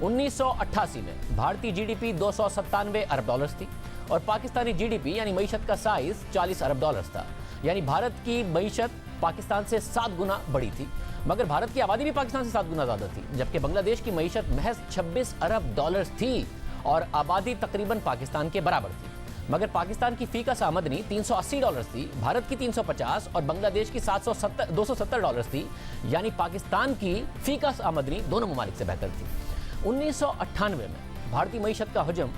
1988 में भारतीय जीडीपी 297 अरब डॉलर्स थी और पाकिस्तानी जीडीपी यानी मईशत का साइज 40 अरब डॉलर्स था। यानी भारत की मईशत पाकिस्तान से 7 गुना बड़ी थी, मगर भारत की आबादी भी पाकिस्तान से 7 गुना ज्यादा थी, जबकि बांग्लादेश की मईशत महज 26 अरब डॉलर्स थी और आबादी तकरीबन पाकिस्तान के बराबर थी। मगर पाकिस्तान की फी का आमदनी 380 डॉलर्स थी, भारत की 350 और बांग्लादेश की 270 डॉलर्स थी। यानी पाकिस्तान की फी का आमदनी दोनों ममालिक से बेहतर थी। 1998 में भारतीय मईशत का हजम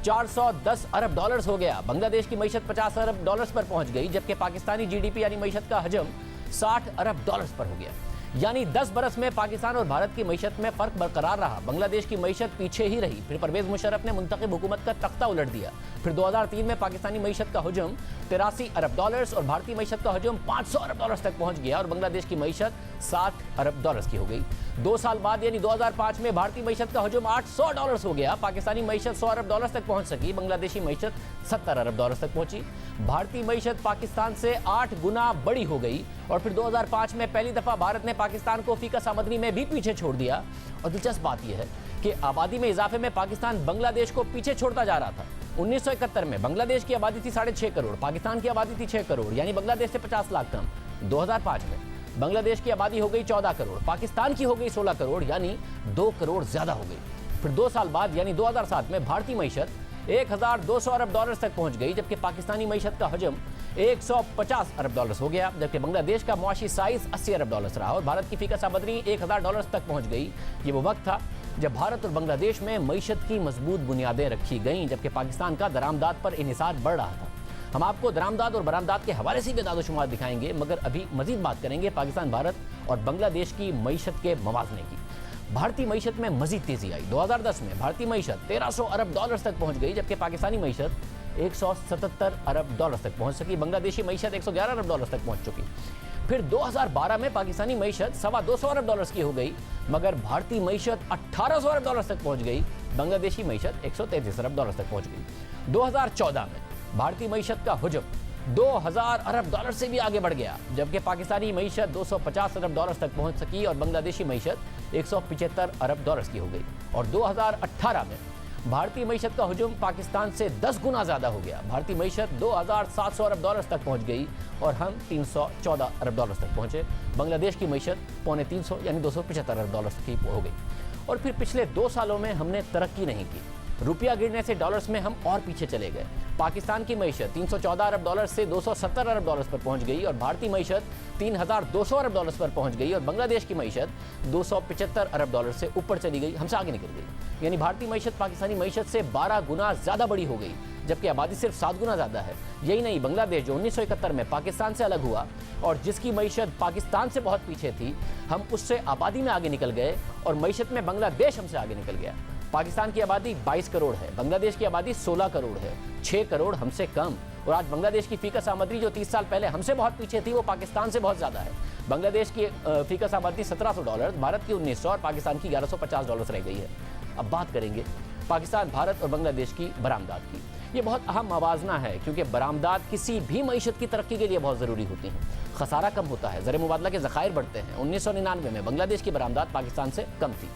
410 अरब डॉलर्स हो गया, बांग्लादेश की मईशत 50 अरब डॉलर्स पर पहुंच गई, जबकि पाकिस्तानी जीडीपी यानी मईशत का हजम 60 अरब डॉलर्स पर हो गया। यानी 10 बरस में पाकिस्तान और भारत की मईशत में फर्क बरकरार रहा। बांग्लादेश की मईशत पीछे ही रही। फिर परवेज मुशर्रफ ने मुंतखब हुकूमत का तख्ता उलट दिया। फिर 2003 में पाकिस्तानी मईशत का हजम 83 अरब डॉलर्स और भारतीय मईशत का हजम 500 अरब डॉलर्स तक पहुंच गया और बांग्लादेश की मईशत 60 अरब डॉलर्स की हो गई। 2 साल बाद यानी 2005 में भारतीय मईशत का हजम 800 डॉलर्स हो गया। पाकिस्तानी मईशत 100 अरब डॉलर्स तक पहुंच सकी, बांग्लादेशी मईशत 70 अरब डॉलर्स तक पहुंची। भारतीय मईशत पाकिस्तान से 8 गुना बड़ी हो गई और फिर 2005 में पहली दफा भारत ने पाकिस्तान को फी आमदनी में भी पीछे छोड़ दिया। और दिलचस्प बात यह है कि आबादी में इजाफे में पाकिस्तान बांग्लादेश को पीछे छोड़ता जा रहा था। 1971 में बांग्लादेश की आबादी थी 6.5 करोड़, पाकिस्तान की आबादी थी 6 करोड़, यानी बांग्लादेश से 50 लाख कम। 2005 में बांग्लादेश की आबादी हो गई 14 करोड़, पाकिस्तान की हो गई 16 करोड़, यानी 2 करोड़ ज्यादा हो गई। फिर 2 साल बाद यानी 2007 में भारतीय मईशत 1200 अरब डॉलर्स तक पहुंच गई, जबकि पाकिस्तानी मईशत का हजम 150 अरब डॉलर्स हो गया, जबकि बांग्लादेश का मुआशी साइज 80 अरब डॉलर्स रहा और भारत की फी का आमदनी 1000 डॉलर्स तक पहुंच गई। ये वो वक्त था जब भारत और बांग्लादेश में मईशत की मजबूत बुनियादें रखी गईं, जबकि पाकिस्तान का दरामदाद पर इन्हिसार बढ़ रहा था। हम आपको दरामदाद और बरामदाद के हवाले से भी दादोशुमार दिखाएंगे, मगर अभी मजीद बात करेंगे पाकिस्तान, भारत और बांग्लादेश की मईशत के मवाजने की। भारतीय मईशत में मजीद तेजी आई। 2010 में भारतीय मईशत 1300 अरब डॉलर्स तक पहुंच गई, जबकि पाकिस्तानी मईशत 177 अरब डॉलर्स तक पहुंच सकी, बांग्लादेशी मईशत 111 अरब डॉलर्स तक पहुंच चुकी। फिर 2012 में पाकिस्तानी मईशत 225 अरब डॉलर्स की हो गई, मगर भारतीय मईशत 1800 अरब डॉलर्स तक पहुंच गई, बांग्लादेशी मईशत 133 अरब डॉलर्स तक पहुंच गई। 2014 में भारतीय मईशत का हजम 2000 अरब डॉलर से भी आगे बढ़ गया, जबकि पाकिस्तानी मईशत 250 अरब डॉलर्स तक पहुंच सकी और बांग्लादेशी मईशत 175 अरब डॉलर्स की हो गई। और 2018 में भारतीय मईशत का हजम पाकिस्तान से 10 गुना ज्यादा हो गया। भारतीय मईशत 2700 अरब डॉलर्स तक पहुंच गई और हम 314 अरब डॉलर्स तक पहुंचे। बांग्लादेश की मईशत 350 यानी 275 अरब डॉलर्स की हो गई। और फिर पिछले 2 सालों में हमने तरक्की नहीं की। रुपया गिरने से डॉलर्स में हम और पीछे चले गए। पाकिस्तान की मईशत 314 अरब डॉलर से 270 अरब डॉलर्स पर पहुंच गई और भारतीय मईशत 3200 अरब डॉलर्स पर पहुंच गई और बांग्लादेश की मईशत 275 अरब डॉलर से ऊपर चली गई, हमसे आगे निकल गई। यानी भारतीय मईशत पाकिस्तानी मईशत से 12 गुना ज्यादा बड़ी हो गई, जबकि आबादी सिर्फ 7 गुना ज्यादा है। यही नहीं, बांग्लादेश जो 1971 में पाकिस्तान से अलग हुआ और जिसकी मईशत पाकिस्तान से बहुत पीछे थी, हम उससे आबादी में आगे निकल गए और मईशत में बांग्लादेश हमसे आगे निकल गया। पाकिस्तान की आबादी 22 करोड़ है, बांग्लादेश की आबादी 16 करोड़ है, 6 करोड़ हमसे कम। और आज बांग्लादेश की फी आमदनी जो 30 साल पहले हमसे बहुत पीछे थी, वो पाकिस्तान से बहुत ज्यादा है। बांग्लादेश की फी आमदनी 1700 डॉलर, भारत की 1900 और पाकिस्तान की 1150 डॉलर रह गई है। अब बात करेंगे पाकिस्तान, भारत और बांग्लादेश की बरामदाद की। ये बहुत अहम मवाजना है, क्योंकि बरामदाद किसी भी मईशत की तरक्की के लिए बहुत ज़रूरी होती है। खसारा कम होता है, ज़र मुबादला के ज़खायर बढ़ते हैं। 1999 में बांग्लादेश की बरामदाद पाकिस्तान से कम थी,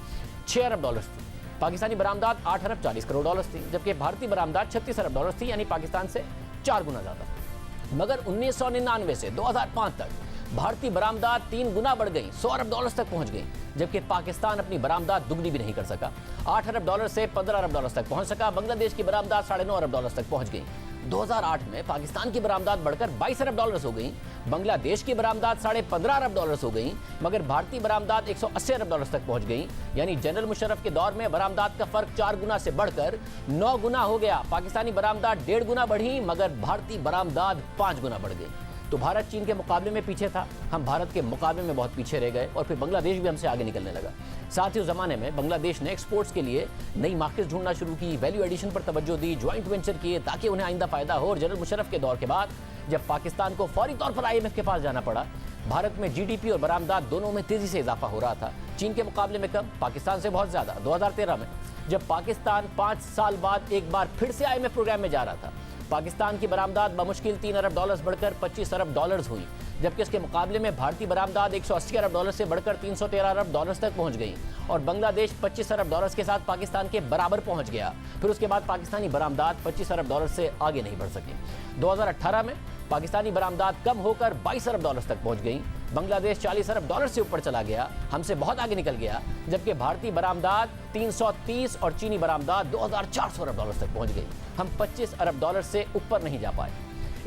6 अरब डॉलर्स थी। पाकिस्तानी बरामदाद 8 अरब 40 करोड़ डॉलर्स थी, जबकि भारतीय बरामदाद 36 अरब डॉलर्स थी, यानी पाकिस्तान से 4 गुना ज़्यादा। मगर 1999 से 2005 तक भारतीय बरामदाद 3 गुना बढ़ गई, 100 अरब डॉलर्स तक पहुंच गई, जबकि पाकिस्तान अपनी बरामदाद दुगनी भी नहीं कर सका। 8 अरब डॉलर से 15 अरब डॉलर तक पहुंच सका। बांग्लादेश की बरामदाद 9.5 अरब डॉलर तक पहुंच गई। 2008 में पाकिस्तान की बरामदाद बढ़कर 22 अरब डॉलर्स हो गई, बांग्लादेश की बरामदाद 15.5 अरब डॉलर्स हो गई, मगर भारतीय बरामदाद 180 अरब डॉलर्स तक पहुंच गई। यानी जनरल मुशर्रफ के दौर में बरामदाद का फर्क 4 गुना से बढ़कर 9 गुना हो गया। पाकिस्तानी बरामदाद 1.5 गुना बढ़ी, मगर भारतीय बरामदाद 5 गुना बढ़ गई। तो भारत चीन के मुकाबले में पीछे था, हम भारत के मुकाबले में बहुत पीछे रह गए और फिर बांग्लादेश भी हमसे आगे निकलने लगा। साथ ही उस ज़माने में बांग्लादेश ने एक्सपोर्ट्स के लिए नई मार्केट्स ढूंढना शुरू की, वैल्यू एडिशन पर तवज्जो दी, ज्वाइंट वेंचर किए ताकि उन्हें आइंदा फ़ायदा हो। और जनरल मुशर्रफ के दौर के बाद जब पाकिस्तान को फौरी तौर पर IMF के पास जाना पड़ा, भारत में GDP और बरामदाद दोनों में तेज़ी से इजाफा हो रहा था। चीन के मुकाबले में कम, पाकिस्तान से बहुत ज़्यादा। 2013 में जब पाकिस्तान 5 साल बाद एक बार फिर से IMF प्रोग्राम में जा रहा था, पाकिस्तान की बरामदात बमुश्किल $3 अरब बढ़कर $25 अरब हुई, जबकि इसके मुकाबले में भारतीय बरामदात $180 अरब से बढ़कर $313 अरब तक पहुंच गई और बांग्लादेश $25 अरब के साथ पाकिस्तान के बराबर पहुंच गया। फिर उसके बाद पाकिस्तानी बरामदात $25 अरब से आगे नहीं बढ़ सकी। 2018 में पाकिस्तानी बरामदात कम होकर $22 अरब तक पहुंच गई। बांग्लादेश $40 अरब से ऊपर चला गया, हमसे बहुत आगे निकल गया, जबकि भारतीय बरामदात 330 और चीनी बरामदात $2400 तक पहुंच गई। हम $25 अरब से ऊपर नहीं जा पाए।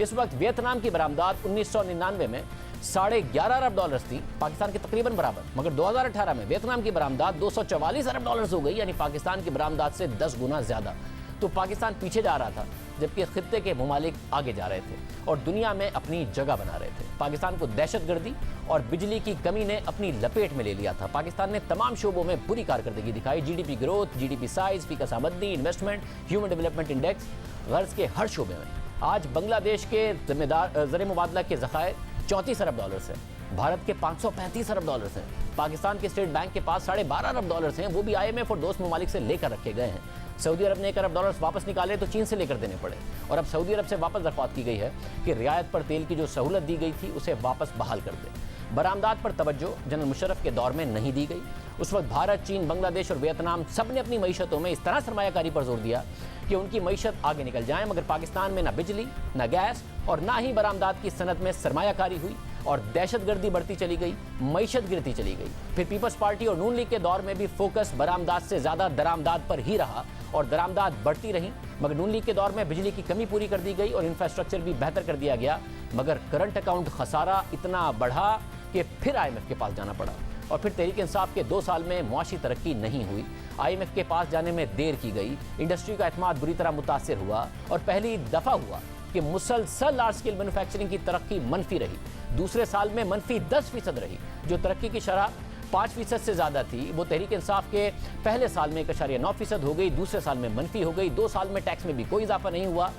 इस वक्त वियतनाम की बरामदात 1999 में $11.5 अरब थी, पाकिस्तान के तकरीबन बराबर, मगर 2018 में वियतनाम की बरामदात $244 अरब हो गई, यानी पाकिस्तान की बरामदात से 10 गुना ज्यादा। तो पाकिस्तान पीछे जा रहा था, जबकि खित्ते के ममालिक आगे जा रहे थे और दुनिया में अपनी जगह बना रहे थे। पाकिस्तान को दहशतगर्दी और बिजली की कमी ने अपनी लपेट में ले लिया था। पाकिस्तान ने तमाम शोबों में बुरी कारकर्दगी दिखाई। GDP growth, GDP size, faeces आमदनी, इन्वेस्टमेंट, ह्यूमन डेवलपमेंट इंडेक्स, गर्ज के हर शोबे में। आज बांग्लादेश के ज़र मुबादला के ज़खायर $34 अरब हैं, भारत के $535 अरब हैं, पाकिस्तान के स्टेट बैंक के पास $12.5 अरब हैं, वो भी IMF और दोस्त ममालिक से लेकर रखे गए हैं। सऊदी अरब ने $1 अरब वापस निकाले तो चीन से लेकर देने पड़े और अब सऊदी अरब से वापस दरख्वास्त की गई है कि रियायत पर तेल की जो सहूलत दी गई थी उसे वापस बहाल कर दे। बरामदात पर तवज्जो जनरल मुशर्रफ के दौर में नहीं दी गई। उस वक्त भारत, चीन, बांग्लादेश और वियतनाम सब ने अपनी मईशतों में इस तरह सरमायाकारी पर जोर दिया कि उनकी मईशत आगे निकल जाए, मगर पाकिस्तान में ना बिजली, ना गैस और ना ही बरामदात की सनत में सरमायाकारी हुई और दहशतगर्दी बढ़ती चली गई, मईशत गिरती चली गई। फिर पीपल्स पार्टी और नून लीग के दौर में भी फोकस बरामदात से ज्यादा दरामदात पर ही रहा और दरामदात बढ़ती रही, मगर नून लीग के दौर में बिजली की कमी पूरी कर दी गई और इंफ्रास्ट्रक्चर भी बेहतर कर दिया गया, मगर करंट अकाउंट खसारा इतना बढ़ा कि फिर IMF के पास जाना पड़ा और फिर तहरीक इंसाफ के 2 साल में मुआशी तरक्की नहीं हुई। IMF के पास जाने में देर की गई, इंडस्ट्री का एतमाद बुरी तरह मुतासिर हुआ और पहली दफ़ा हुआ कि मुसलसल लार्ज स्केल मैन्युफैक्चरिंग की तरक्की मनफी रही। दूसरे साल में मनफी 10% रही। जो तरक्की की शरह 5% से ज़्यादा थी वो तहरीक इंसाफ के पहले साल में 1.9% हो गई, दूसरे साल में मनफी हो गई। 2 साल में टैक्स में भी कोई इजाफा नहीं हुआ।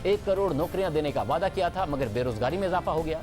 1 करोड़ नौकरियां देने का वादा किया था, मगर बेरोजगारी में इजाफा हो गया।